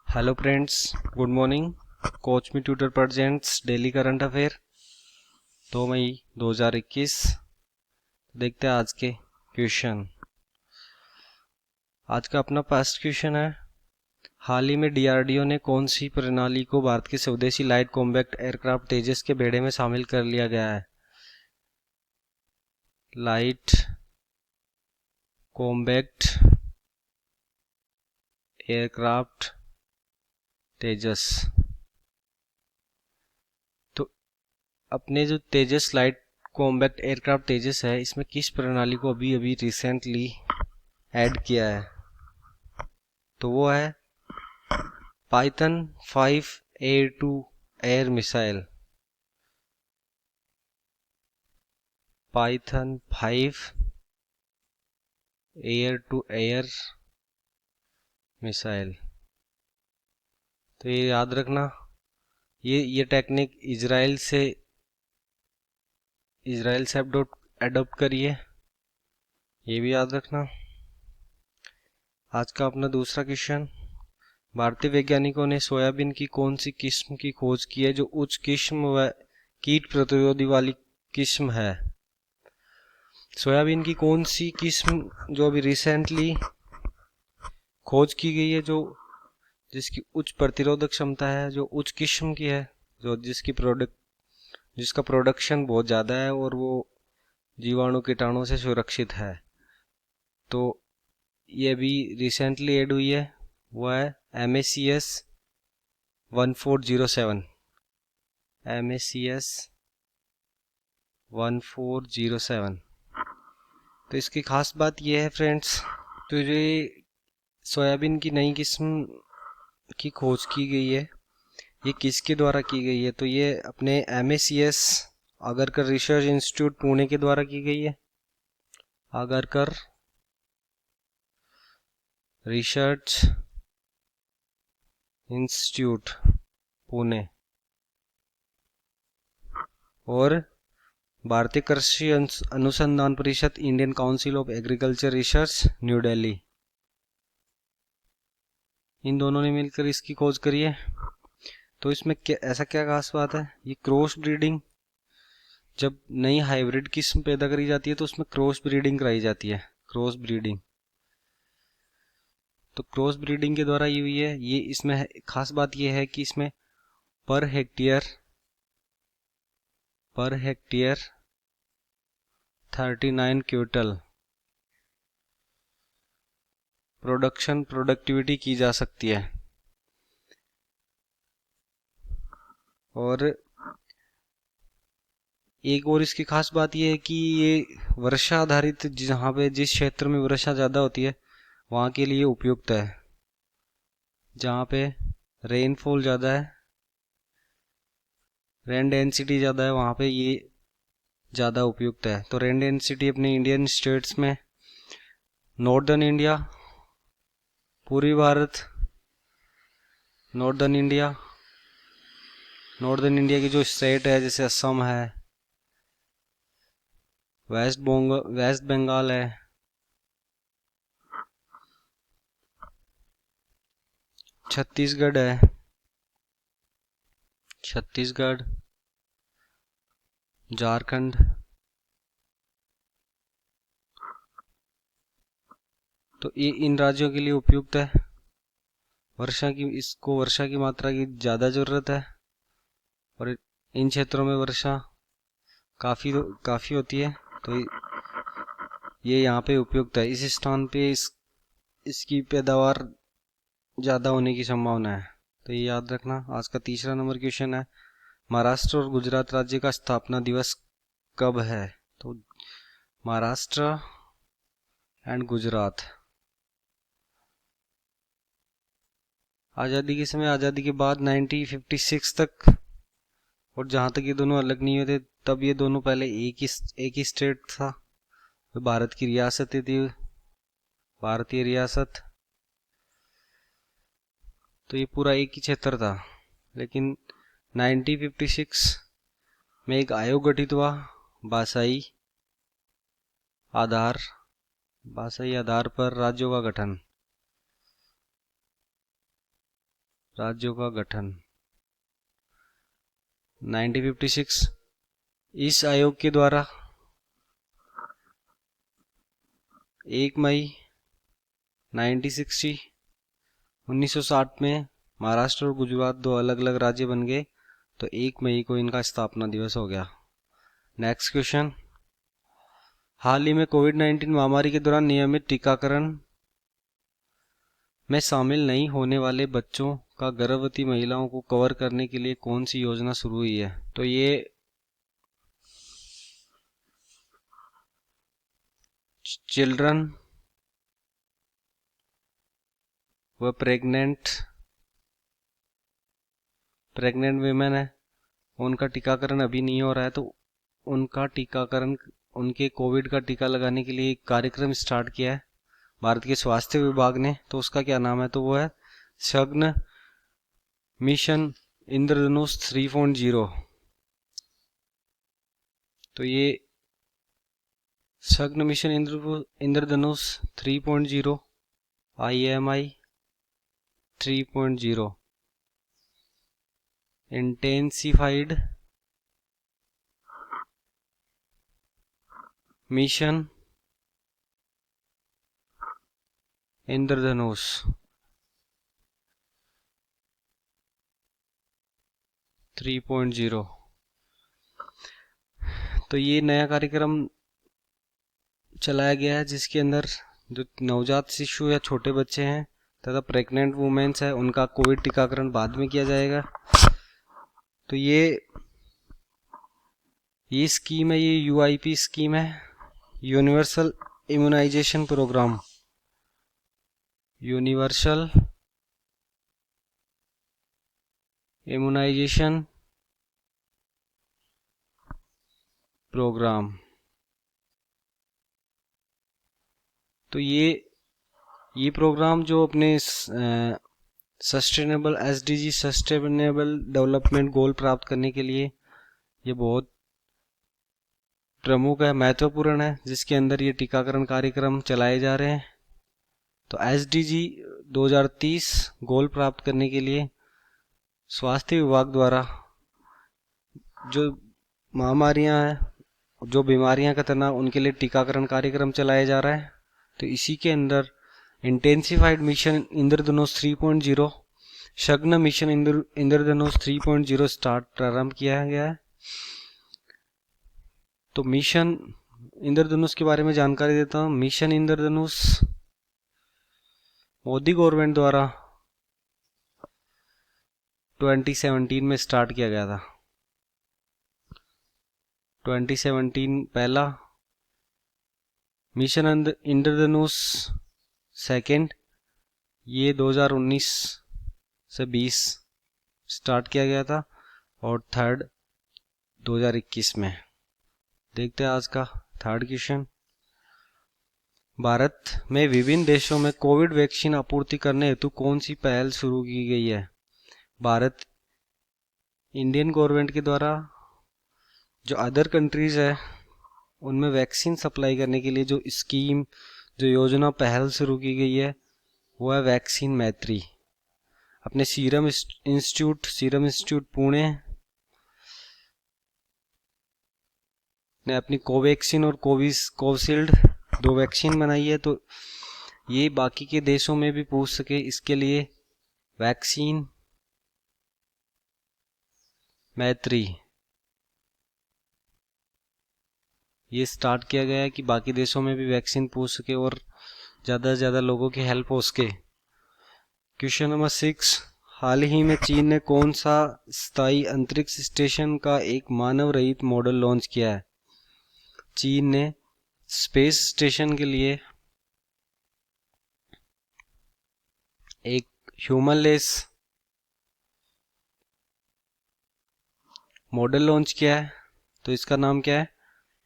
Hello friends, good morning. Coach me tutor presents daily current affair 2 May 2021। देखते हैं आज के क्वेश्चन। आज का अपना फर्स्ट क्वेश्चन है, हाल ही में डीआरडीओ ने कौन सी प्रणाली को भारत के स्वदेशी लाइट कॉम्बैक्ट एयरक्राफ्ट तेजस के बेड़े में शामिल कर लिया गया है? लाइट कॉम्बैक्ट एयरक्राफ्ट तेजस। तो अपने जो तेजस लाइट कॉम्बैक्ट एयरक्राफ्ट तेजस है, इसमें किस प्रणाली को अभी अभी रिसेंटली ऐड किया है? तो वो है Python 5A2 air missile. Python 5 air to air missile. तो ये याद रखना, ये टेक्निक इजराइल से अडोप्ट करिए, ये भी याद रखना। आज का अपना दूसरा क्वेश्चन, भारतीय वैज्ञानिकों ने सोयाबीन की कौन सी किस्म की खोज की है जो उच्च किस्म व कीट प्रतिरोधी वाली किस्म है? सोयाबीन की कौन सी किस्म जो अभी रिसेंटली खोज की गई है, जो जिसकी उच्च प्रतिरोधक क्षमता है, जो उच्च किस्म की है, जो जिसका प्रोडक्शन बहुत ज़्यादा है और वो जीवाणु कीटाणु से सुरक्षित है? तो ये अभी रिसेंटली ऐड हुई है, वो है MACS 1407। MACS 1407। तो इसकी खास बात यह है फ्रेंड्स, तो ये सोयाबीन की नई किस्म की खोज की गई है, ये किसके द्वारा की गई है? तो ये अपने MACS Agarkar research institute Pune के द्वारा की गई है। आगरकर रिसर्च इंस्टीट्यूट पुणे और भारतीय कृषि अनुसंधान परिषद, Indian Council of Agriculture Research, New Delhi, इन दोनों ने मिलकर इसकी खोज करी है। तो इसमें ऐसा क्या खास बात है? ये क्रॉस ब्रीडिंग, जब नई हाइब्रिड किस्म पैदा करी जाती है तो उसमें क्रॉस ब्रीडिंग कराई जाती है। क्रॉस ब्रीडिंग, तो क्रॉस ब्रीडिंग के द्वारा ये हुई है। ये इसमें खास बात ये है कि इसमें पर हेक्टेयर 39 क्विंटल प्रोडक्टिविटी की जा सकती है। और एक और इसकी खास बात यह है कि ये वर्षा आधारित, जहाँ पे जिस क्षेत्र में वर्षा ज़्यादा होती है वहाँ के लिए उपयुक्त है। जहाँ पे रेनफॉल ज़्यादा है, रेन डेंसिटी ज़्यादा है, वहाँ पे ये ज़्यादा उपयुक्त है। तो रेन डेंसिटी अपने इंडियन स्टेट्स में नॉर्दर्न इंडिया, पूर्वी भारत, नॉर्दर्न इंडिया की जो स्टेट है जैसे असम है, वेस्ट बंगाल है, छत्तीसगढ़ है, झारखंड, तो ये इन राज्यों के लिए उपयुक्त है। इसको वर्षा की मात्रा की ज़्यादा ज़रूरत है और इन क्षेत्रों में वर्षा काफ़ी होती है, तो ये यहाँ पे उपयुक्त है। इस स्थान पे इसकी पैदावार ज़्यादा होने की संभावना है, तो ये याद रखना। आज का तीसरा नंबर क्वेश्चन है, महाराष्ट्र और गुजरात राज्य का स्थापना दिवस कब है? तो महाराष्ट्र एंड गुजरात आज़ादी के समय, आज़ादी के बाद 1956 तक, और जहाँ तक ये दोनों अलग नहीं होते तब ये दोनों पहले एक ही स्टेट था, तो भारत की रियासत थी, भारतीय रियासत। तो ये पूरा एक ही क्षेत्र था, लेकिन 1956 में एक आयोग गठित हुआ, भाषाई आधार पर राज्यों का गठन। राज्यों का गठन 1956। इस आयोग के द्वारा 1 मई 1960 में महाराष्ट्र और गुजरात दो अलग अलग राज्य बन गए, तो 1 मई को इनका स्थापना दिवस हो गया। नेक्स्ट क्वेश्चन, हाल ही में कोविड-19 महामारी के दौरान नियमित टीकाकरण में शामिल नहीं होने वाले बच्चों का गर्भवती महिलाओं को कवर करने के लिए कौन सी योजना शुरू हुई है? तो ये चिल्ड्रन व प्रेग्नेंट वीमेन है, उनका टीकाकरण अभी नहीं हो रहा है, तो उनका टीकाकरण, उनके कोविड का टीका लगाने के लिए एक कार्यक्रम स्टार्ट किया है भारत के स्वास्थ्य विभाग ने। तो उसका क्या नाम है? तो वो है शग्न मिशन इंद्रधनुष 3.0। तो ये शग्न मिशन इंद्रधनुष 3.0 IMI 3.0 इंटेंसिफाइड मिशन इंद्रधनुष 3.0। तो ये नया कार्यक्रम चलाया गया है जिसके अंदर जो नवजात शिशु या छोटे बच्चे हैं तथा प्रेग्नेंट वुमेन्स है, उनका कोविड टीकाकरण बाद में किया जाएगा। तो ये स्कीम है, ये UIP स्कीम है, universal immunisation programme, universal immunisation programme. तो ये प्रोग्राम जो अपने sustainable SDG sustainable development goal प्राप्त करने के लिए ये बहुत प्रमुख है, महत्वपूर्ण है, जिसके अंदर ये टीकाकरण कार्यक्रम चलाए जा रहे हैं। तो SDG 2030 गोल प्राप्त करने के लिए स्वास्थ्य विभाग द्वारा जो महामारियां हैं, जो बीमारियां खतरनाक, उनके लिए टीकाकरण कार्यक्रम चलाया जा रहा है। तो इसी के अंदर इंटेंसिफाइड मिशन इंद्रधनुष 3.0 शग्न मिशन इंद्रधनुष 3.0 प्रारंभ किया गया है। तो मिशन इंद्रधनुष के बारे में जानकारी देता हूँ। मिशन इंद्रधनुष मोदी गवर्नमेंट द्वारा 2017 में स्टार्ट किया गया था। 2017 पहला, मिशन इंद्रधनुष सेकेंड, ये 2019 से 20 स्टार्ट किया गया था, और थर्ड 2021 में। देखते हैं आज का थर्ड क्वेश्चन, भारत में विभिन्न देशों में कोविड वैक्सीन आपूर्ति करने हेतु कौन सी पहल शुरू की गई है? भारत, इंडियन गवर्नमेंट के द्वारा जो अदर कंट्रीज है उनमें वैक्सीन सप्लाई करने के लिए जो स्कीम, जो योजना पहल शुरू की गई है वो है वैक्सीन मैत्री। अपने सीरम इंस्टीट्यूट पुणे ने अपनी कोवैक्सीन और कोविशील्ड 2 वैक्सीन बनाई है। तो ये बाकी के देशों में भी पूछ सके, इसके लिए वैक्सीन मैत्री ये स्टार्ट किया गया है कि बाकी देशों में भी वैक्सीन पूछ सके और ज़्यादा से ज़्यादा लोगों की हेल्प हो सके। क्वेश्चन नंबर 6, हाल ही में चीन ने कौन सा स्थायी अंतरिक्ष स्टेशन का एक मानव रहित मॉडल लॉन्च किया है? चीन ने स्पेस स्टेशन के लिए एक ह्यूमनलेस मॉडल लॉन्च किया है। तो इसका नाम क्या है?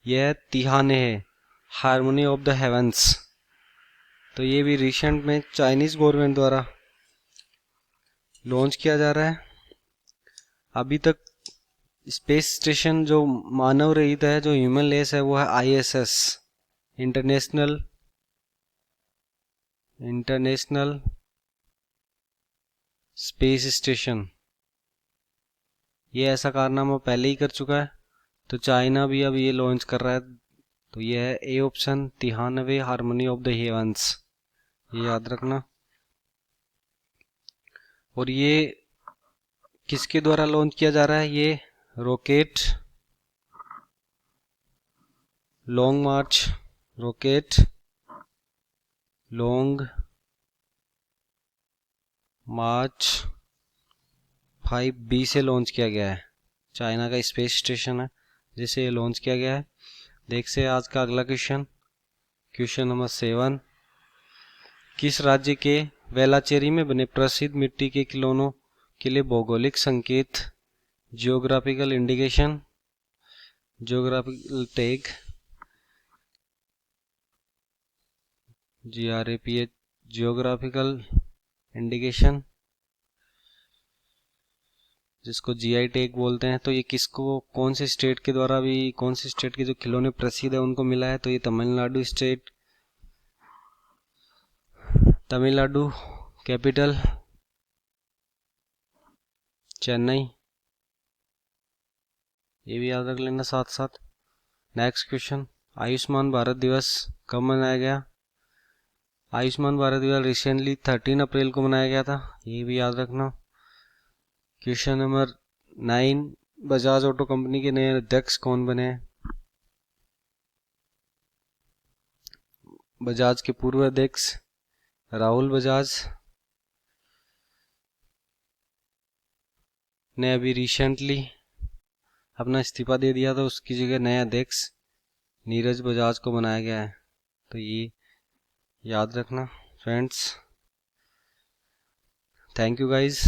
यह तिहाने है, हार्मोनी ऑफ द हेवंस। तो ये भी रिसेंट में चाइनीज गवर्नमेंट द्वारा लॉन्च किया जा रहा है। अभी तक स्पेस स्टेशन जो मानव रहित है, जो ह्यूमनलेस है, वो है ISS, इंटरनेशनल स्पेस स्टेशन, ये ऐसा कारनामा पहले ही कर चुका है, तो चाइना भी अब ये लॉन्च कर रहा है। तो ये है A option, 93 harmony of the heavens, ये याद रखना। और ये किसके द्वारा लॉन्च किया जा रहा है? ये रॉकेट लॉन्ग मार्च, रॉकेट लॉन्ग मार्च 5B से लॉन्च किया गया है। चाइना का स्पेस स्टेशन है जिसे ये लॉन्च किया गया है। देख से आज का अगला क्वेश्चन, क्वेश्चन नंबर 7, किस राज्य के वेलाचेरी में बने प्रसिद्ध मिट्टी के खिलौनों के लिए भौगोलिक संकेत, geographical indication, geographical tag, GRAPH, geographical indication, जिसको GI टैग बोलते हैं, तो ये किसको, कौन से स्टेट के द्वारा भी, कौन से स्टेट के जो खिलौने प्रसिद्ध है उनको मिला है? तो ये तमिलनाडु स्टेट, तमिलनाडु, कैपिटल चेन्नई, ये भी याद रख लेना साथ साथ। नेक्स्ट क्वेश्चन, आयुष्मान भारत दिवस कब मनाया गया? आयुष्मान भारत दिवस रिसेंटली 13 अप्रैल को मनाया गया था, ये भी याद रखना। Question number 9, Bajaj auto company के नए अध्यक्ष कौन बने? बजाज के पूर्व अध्यक्ष राहुल बजाज ने अभी रिसेंटली अपना इस्तीफा दे दिया, तो उसकी जगह नया अध्यक्ष नीरज बजाज को बनाया गया है, तो ये याद रखना फ्रेंड्स। Thank you guys.